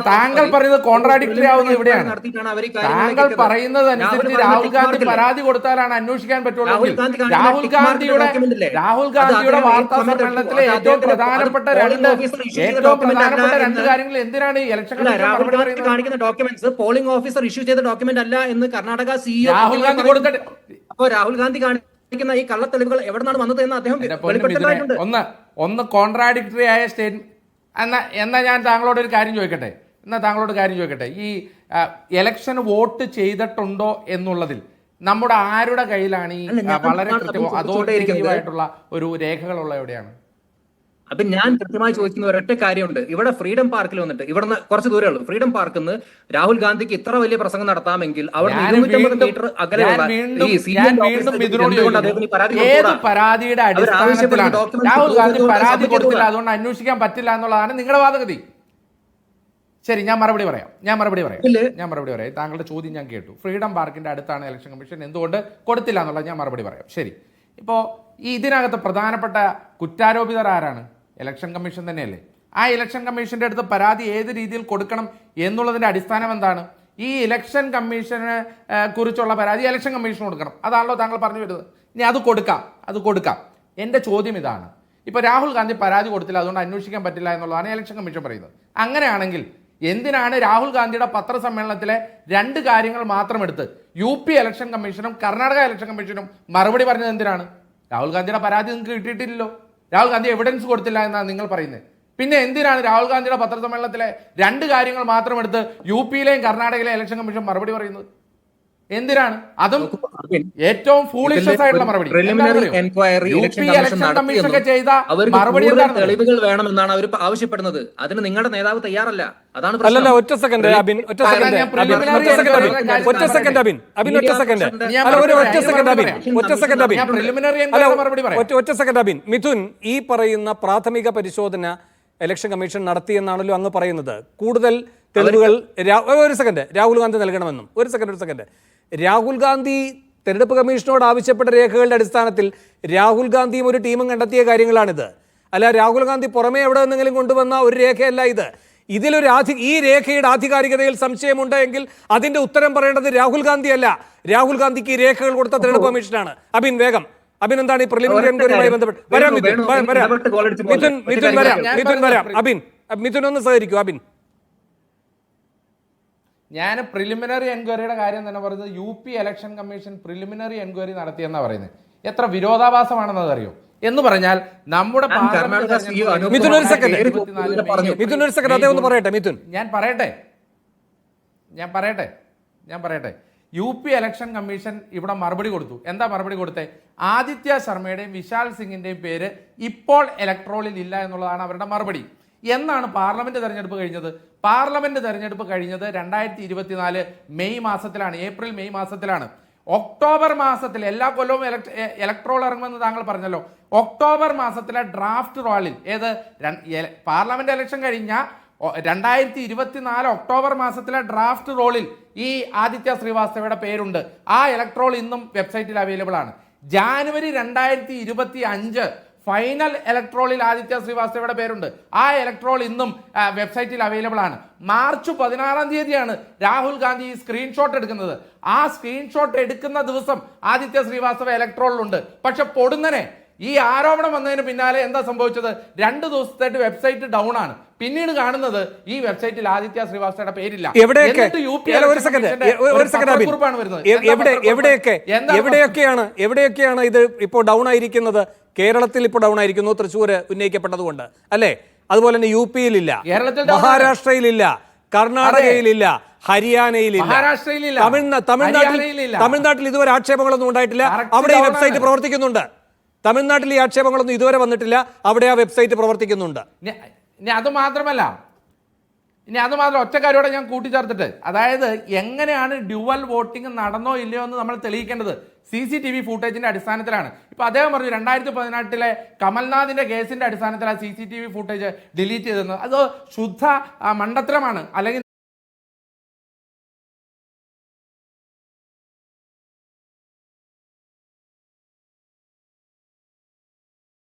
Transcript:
താങ്കൾ പറയുന്നത് കോൺട്രാഡിക്ടറി ആവുന്നത് ഇവിടെയാണ്. താങ്കൾ പറയുന്നത് അനുസരിച്ച് രാഹുൽ ഗാന്ധി പരാതി കൊടുത്താലാണ് അന്വേഷിക്കാൻ പറ്റുള്ളൂ. രാഹുൽ ഗാന്ധിയുടെ വാർത്താ സമ്മേളനത്തിലെ ഏറ്റവും പ്രധാനപ്പെട്ട രണ്ട് കാര്യങ്ങൾ എന്തിനാണ് ഈ ഇലക്ഷൻ കാണിക്കുന്ന ഡോക്യുമെന്റ്സ് പോളിംഗ് ഓഫീസർ ഇഷ്യൂ ചെയ്ത ഡോക്യുമെന്റ് അല്ല എന്ന് കർണാടക സിഇഒ രാഹുൽ ഗാന്ധി കൊടുത്തിട്ട്, അപ്പോൾ രാഹുൽ ഗാന്ധി കാണിക്കുന്ന ഈ കള്ളത്തെളിവുകൾ എവിടെ നിന്നാണ് വന്നത് എന്ന് അദ്ദേഹം വെളിപ്പെടുത്തിയിട്ടുണ്ട്. ഒന്ന് കോൺട്രാഡിക്ടറി ആയ സ്റ്റേറ്റ്മെന്റ്. എന്നാ ഞാൻ താങ്കളോട് ഒരു കാര്യം ചോദിക്കട്ടെ. ഈ ഇലക്ഷൻ വോട്ട് ചെയ്തിട്ടുണ്ടോ എന്നുള്ളതിൽ നമ്മുടെ ആരുടെ കയ്യിലാണ് ഈ വളരെ കൃത്യമോ അതോറിറ്റേറ്റീവായിട്ടുള്ള ഒരു രേഖകളുള്ള എവിടെയാണ്? അപ്പൊ ഞാൻ കൃത്യമായി ചോദിക്കുന്ന ഒരൊറ്റ കാര്യമുണ്ട്. ഇവിടെ ഫ്രീഡം പാർക്കിൽ വന്നിട്ട് ഇവിടുന്ന് കുറച്ച് ദൂരമേ ഉള്ളൂ. ഫ്രീഡം പാർക്കിൽ നിന്ന് രാഹുൽ ഗാന്ധിക്ക് ഇത്ര വലിയ പ്രസംഗം നടത്താമെങ്കിൽ അവിടെ 250 മീറ്റർ അകലെയുള്ള ഏത് പരാതിയുടെ അടിസ്ഥാനത്തിലാണ് രാഹുൽ ഗാന്ധി പരാതി കൊടുത്തില്ല അതുകൊണ്ട് അന്വേഷിക്കാൻ പറ്റില്ല എന്നുള്ളതാണ് നിങ്ങളുടെ വാദഗതി? ശരി, ഞാൻ മറുപടി പറയാം. താങ്കളുടെ ചോദ്യം ഞാൻ കേട്ടു. ഫ്രീഡം പാർക്കിന്റെ അടുത്താണ് ഇലക്ഷൻ കമ്മീഷൻ, എന്തുകൊണ്ട് കൊടുത്തില്ല എന്നുള്ളത് ഞാൻ മറുപടി പറയാം. ശരി, ഇപ്പോൾ ഈ ഇതിനകത്ത് പ്രധാനപ്പെട്ട കുറ്റാരോപിതർ ആരാണ്? ഇലക്ഷൻ കമ്മീഷൻ തന്നെയല്ലേ? ആ ഇലക്ഷൻ കമ്മീഷന്റെ അടുത്ത് പരാതി ഏത് രീതിയിൽ കൊടുക്കണം എന്നുള്ളതിന്റെ അടിസ്ഥാനം എന്താണ്? ഈ ഇലക്ഷൻ കമ്മീഷനെ കുറിച്ചുള്ള പരാതി ഇലക്ഷൻ കമ്മീഷൻ കൊടുക്കണം. അതാണല്ലോ താങ്കൾ പറഞ്ഞു വരുന്നത്. ഇനി അത് കൊടുക്കാം. എൻ്റെ ചോദ്യം ഇതാണ്, ഇപ്പോൾ രാഹുൽ ഗാന്ധി പരാതി കൊടുത്തില്ല അതുകൊണ്ട് അന്വേഷിക്കാൻ പറ്റില്ല എന്നുള്ളതാണ് ഇലക്ഷൻ കമ്മീഷൻ പറയുന്നത്. അങ്ങനെയാണെങ്കിൽ എന്തിനാണ് രാഹുൽ ഗാന്ധിയുടെ പത്രസമ്മേളനത്തിലെ 2 കാര്യങ്ങൾ മാത്രം എടുത്ത് UP ഇലക്ഷൻ കമ്മീഷനും കർണാടക ഇലക്ഷൻ കമ്മീഷനും മറുപടി പറഞ്ഞത്? എന്തിനാണ്? രാഹുൽ ഗാന്ധിയുടെ പരാതി നിങ്ങൾക്ക് കിട്ടിയിട്ടില്ലല്ലോ, രാഹുൽ ഗാന്ധി എവിഡൻസ് കൊടുത്തില്ല എന്നാണ് നിങ്ങൾ പറയുന്നത്. പിന്നെ എന്തിനാണ് രാഹുൽ ഗാന്ധിയുടെ പത്രസമ്മേളനത്തിലെ 2 കാര്യങ്ങൾ മാത്രം എടുത്ത് UP യിലെയും കർണാടകയിലെയും ഇലക്ഷൻ കമ്മീഷൻ മറുപടി പറയുന്നത്? എന്തിനാണ്? അതും ഏറ്റവും ഫൂളിഷസ് ആയിട്ടുള്ള മറുപടി. തെളിവുകൾ വേണമെന്നാണ് അവർ ആവശ്യപ്പെടുന്നത്. അതിന് നിങ്ങളുടെ നേതാവ് തയ്യാറല്ല. അതാണ് അല്ലല്ല, ഒറ്റ സെക്കൻഡ് അബിൻ. മിഥുൻ, ഈ പറയുന്ന പ്രാഥമിക പരിശോധന ഇലക്ഷൻ കമ്മീഷൻ നടത്തിയെന്നാണല്ലോ അങ്ങ് പറയുന്നത്. കൂടുതൽ തെളിവുകൾ രാഹുൽ ഗാന്ധി നൽകണമെന്നും. ഒരു സെക്കൻഡ്. രാഹുൽ ഗാന്ധി തെരഞ്ഞെടുപ്പ് കമ്മീഷനോട് ആവശ്യപ്പെട്ട രേഖകളുടെ അടിസ്ഥാനത്തിൽ രാഹുൽ ഗാന്ധിയും ഒരു ടീമും കണ്ടെത്തിയ കാര്യങ്ങളാണിത്. അല്ല, രാഹുൽ ഗാന്ധി പുറമേ എവിടെ നിന്നെങ്കിലും കൊണ്ടുവന്ന ഒരു രേഖയല്ല ഇത്. ഈ രേഖയുടെ ആധികാരികതയിൽ സംശയമുണ്ട് എങ്കിൽ അതിന്റെ ഉത്തരം പറയേണ്ടത് രാഹുൽ ഗാന്ധി അല്ല. രാഹുൽ ഗാന്ധിക്ക് ഈ രേഖകൾ കൊടുത്ത തെരഞ്ഞെടുപ്പ് കമ്മീഷനാണ്. അബിൻ എന്താണ് ഈ പ്രിലിമിനറി എൻക്വയറിയുമായി ബന്ധപ്പെട്ട്? മിഥുൻ വരാം. മിഥുൻ ഒന്ന് സഹകരിക്കൂ. അബിൻ, ഞാൻ പ്രിലിമിനറി എൻക്വയറിയുടെ കാര്യം തന്നെ പറയുന്നത് UP election commission preliminary enquiry നടത്തിയെന്നാണ് പറയുന്നത്. എത്ര വിരോധാഭാസമാണെന്നത് അറിയോ? എന്ന് പറഞ്ഞാൽ നമ്മുടെ ഞാൻ പറയട്ടെ UP ഇലക്ഷൻ കമ്മീഷൻ ഇവിടെ മറുപടി കൊടുത്തു. എന്താ മറുപടി കൊടുത്തേ? ആദിത്യ ശർമ്മയുടെയും വിശാൽ സിംഗിന്റെയും പേര് ഇപ്പോൾ ഇലക്ട്രോളിൽ ഇല്ല എന്നുള്ളതാണ് അവരുടെ മറുപടി. എന്നാണ് പാർലമെന്റ് തെരഞ്ഞെടുപ്പ് കഴിഞ്ഞത്? പാർലമെന്റ് തെരഞ്ഞെടുപ്പ് കഴിഞ്ഞത് 2024 മെയ് മാസത്തിലാണ്, ഏപ്രിൽ മെയ് മാസത്തിലാണ്. ഒക്ടോബർ മാസത്തിൽ എല്ലാ കൊല്ലവും ഇലക്ട്രോൾ ഇറങ്ങുമെന്ന് താങ്കൾ പറഞ്ഞല്ലോ. ഒക്ടോബർ മാസത്തിലെ ഡ്രാഫ്റ്റ് റോളിൽ പാർലമെന്റ് ഇലക്ഷൻ കഴിഞ്ഞ 2024 ഒക്ടോബർ മാസത്തിലെ ഡ്രാഫ്റ്റ് റോളിൽ ഈ ആദിത്യ ശ്രീവാസ്തവയുടെ പേരുണ്ട്. ആ ഇലക്ട്രോൾ ഇന്നും വെബ്സൈറ്റിൽ അവൈലബിൾ ആണ്. ജാനുവരി 2025 ഫൈനൽ ഇലക്ട്രോളിൽ ആദിത്യ ശ്രീവാസ്തവയുടെ പേരുണ്ട്. ആ ഇലക്ട്രോൾ ഇന്നും വെബ്സൈറ്റിൽ അവൈലബിൾ ആണ്. മാർച്ച് 16-ാം തീയതിയാണ് രാഹുൽ ഗാന്ധി ഈ സ്ക്രീൻഷോട്ട് എടുക്കുന്നത്. ആ സ്ക്രീൻഷോട്ട് എടുക്കുന്ന ദിവസം ആദിത്യ ശ്രീവാസ്തവ ഇലക്ട്രോളിലുണ്ട്. പക്ഷെ പൊടുന്നനെ ഈ ആരോപണം വന്നതിന് പിന്നാലെ എന്താ സംഭവിച്ചത്? 2 ദിവസത്തായിട്ട് വെബ്സൈറ്റ് ഡൗൺ ആണ്. പിന്നീട് കാണുന്നത് ഈ വെബ്സൈറ്റിൽ ആദിത്യ ശ്രീവാസ്തവയുടെ പേരില്ല. എവിടെയൊക്കെയാണ് ഇത് ഇപ്പോൾ ഡൗൺ ആയിരിക്കുന്നത്? കേരളത്തിൽ ഇപ്പോൾ ഡൗൺ ആയിരിക്കുന്നു, തൃശ്ശൂർ ഉന്നയിക്കപ്പെട്ടതുകൊണ്ട് അല്ലേ? അതുപോലെ തന്നെ UP യിലില്ല, മഹാരാഷ്ട്രയിലില്ല, കർണാടകയിലില്ല, ഹരിയാനയിലില്ല, തമിഴ്നാട്ടിൽ ഇതുവരെ ആക്ഷേപങ്ങളൊന്നും ഉണ്ടായിട്ടില്ല. അവിടെ ഈ വെബ്സൈറ്റ് പ്രവർത്തിക്കുന്നുണ്ട്. തമിഴ്നാട്ടിൽ ഈ ആക്ഷേപങ്ങളൊന്നും ഇതുവരെ വന്നിട്ടില്ല. അവിടെ ആ വെബ്സൈറ്റ് പ്രവർത്തിക്കുന്നുണ്ട്. ഇനി അത് മാത്രമല്ല ഒറ്റ കാര്യോടെ ഞാൻ കൂട്ടിച്ചേർത്തിട്ട്, അതായത് എങ്ങനെയാണ് ഡ്യുവൽ വോട്ടിംഗ് നടന്നോ ഇല്ലയോ എന്ന് നമ്മൾ തെളിയിക്കേണ്ടത് CCTV ഫൂട്ടേജിന്റെ അടിസ്ഥാനത്തിലാണ്. ഇപ്പൊ അദ്ദേഹം പറഞ്ഞു 2018 കമൽനാഥിന്റെ കേസിന്റെ അടിസ്ഥാനത്തിൽ ആ CCTV ഫൂട്ടേജ് ഡിലീറ്റ് ചെയ്തെന്ന്. അത് ശുദ്ധ മണ്ടത്തരമാണ്. അല്ലെങ്കിൽ